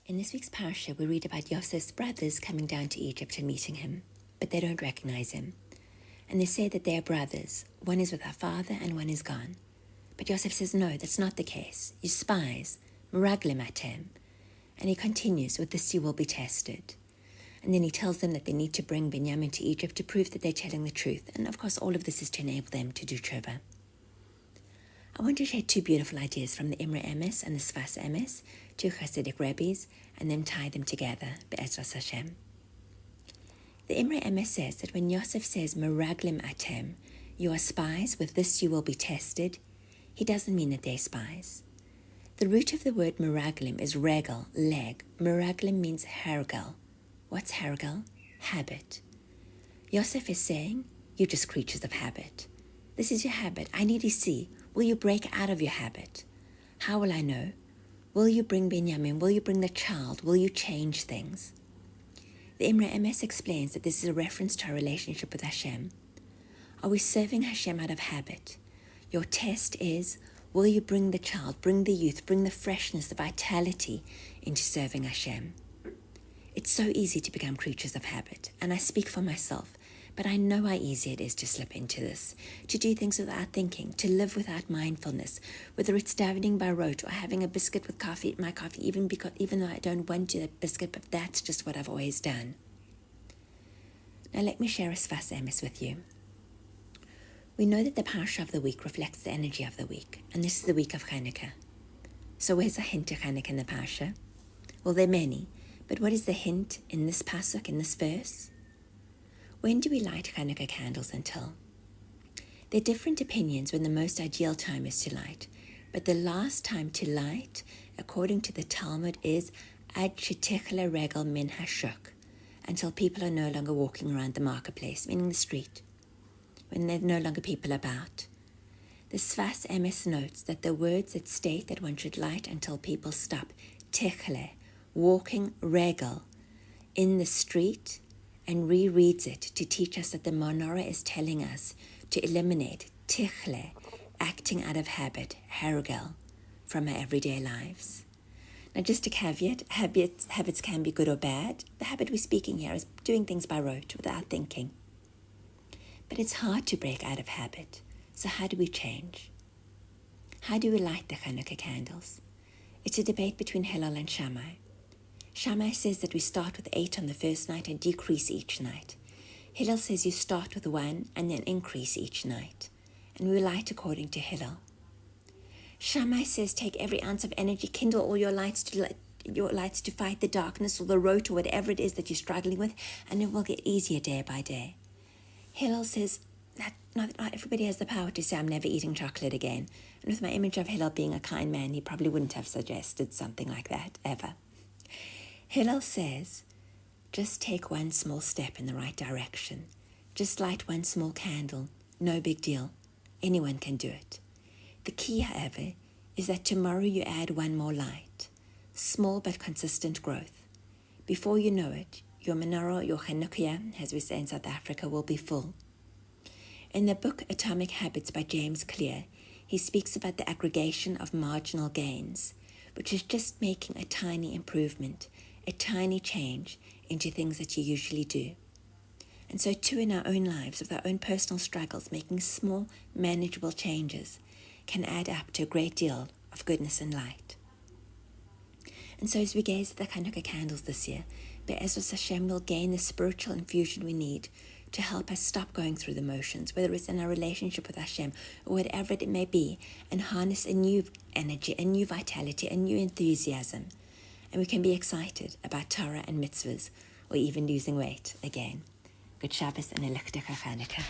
In this week's parasha, we read about Yosef's brothers coming down to Egypt and meeting him, but they don't recognize him. And they say that they are brothers. One is with our father and one is gone. But Yosef says, no, that's not the case. You spies, meraglim atem. And he continues, with this you will be tested. And then he tells them that they need to bring Binyamin to Egypt to prove that they're telling the truth. And of course, all of this is to enable them to do tshuva. I want to share two beautiful ideas from the Imre Emes and the Sfas Emes, two Hasidic rabbis, and then tie them together, Be'ezras Hashem. The Imre Emes says that when Yosef says, meraglim atem, you are spies, with this you will be tested, he doesn't mean that they're spies. The root of the word meraglim is regel, leg. Meraglim means hergel. What's hergel? Habit. Yosef is saying, you're just creatures of habit. This is your habit. I need to see. Will you break out of your habit? How will I know? Will you bring Binyamin? Will you bring the child? Will you change things? The Imre Emes explains that this is a reference to our relationship with Hashem. Are we serving Hashem out of habit? Your test is, will you bring the child, bring the youth, bring the freshness, the vitality into serving Hashem? It's so easy to become creatures of habit, and I speak for myself. But I know how easy it is to slip into this, to do things without thinking, to live without mindfulness, whether it's davening by rote or having a biscuit with coffee, my coffee, even though I don't want to that biscuit, but that's just what I've always done. Now let me share a Sfas Emes with you. We know that the parasha of the week reflects the energy of the week, and this is the week of Chanukah. So where's the hint to Chanukah in the parasha? Well, there are many, but what is the hint in this pasuk, in this verse? When do we light Chanukah candles until? There are different opinions when the most ideal time is to light, but the last time to light, according to the Talmud, is ad shetichle regel min hashuk, until people are no longer walking around the marketplace, meaning the street, when there are no longer people about. The Sfas Emes notes that the words that state that one should light until people stop, tichle, walking regel, in the street, and rereads it to teach us that the menorah is telling us to eliminate tichle, acting out of habit, hergel, from our everyday lives. Now just a caveat, habits can be good or bad. The habit we're speaking here is doing things by rote, without thinking. But it's hard to break out of habit. So how do we change? How do we light the Chanukah candles? It's a debate between Hillel and Shammai. Shammai says that we start with 8 on the first night and decrease each night. Hillel says you start with 1 and then increase each night. And we light according to Hillel. Shammai says take every ounce of energy, kindle all your lights to fight the darkness or the rote or whatever it is that you're struggling with, and it will get easier day by day. Hillel says that not everybody has the power to say, I'm never eating chocolate again. And with my image of Hillel being a kind man, he probably wouldn't have suggested something like that, ever. Hillel says, just take one small step in the right direction. Just light one small candle. No big deal. Anyone can do it. The key, however, is that tomorrow you add one more light. Small but consistent growth. Before you know it, your menorah, your Chanukah, as we say in South Africa, will be full. In the book Atomic Habits by James Clear, he speaks about the aggregation of marginal gains, which is just making a tiny improvement, a tiny change into things that you usually do. And so too in our own lives, with our own personal struggles, making small, manageable changes can add up to a great deal of goodness and light. And so as we gaze at the Chanukah candles this year, Be'ezras Hashem will gain the spiritual infusion we need to help us stop going through the motions, whether it's in our relationship with Hashem or whatever it may be, and harness a new energy, a new vitality, a new enthusiasm. And we can be excited about Torah and mitzvahs, or even losing weight again. Good Shabbos and a lichtige Chanukah.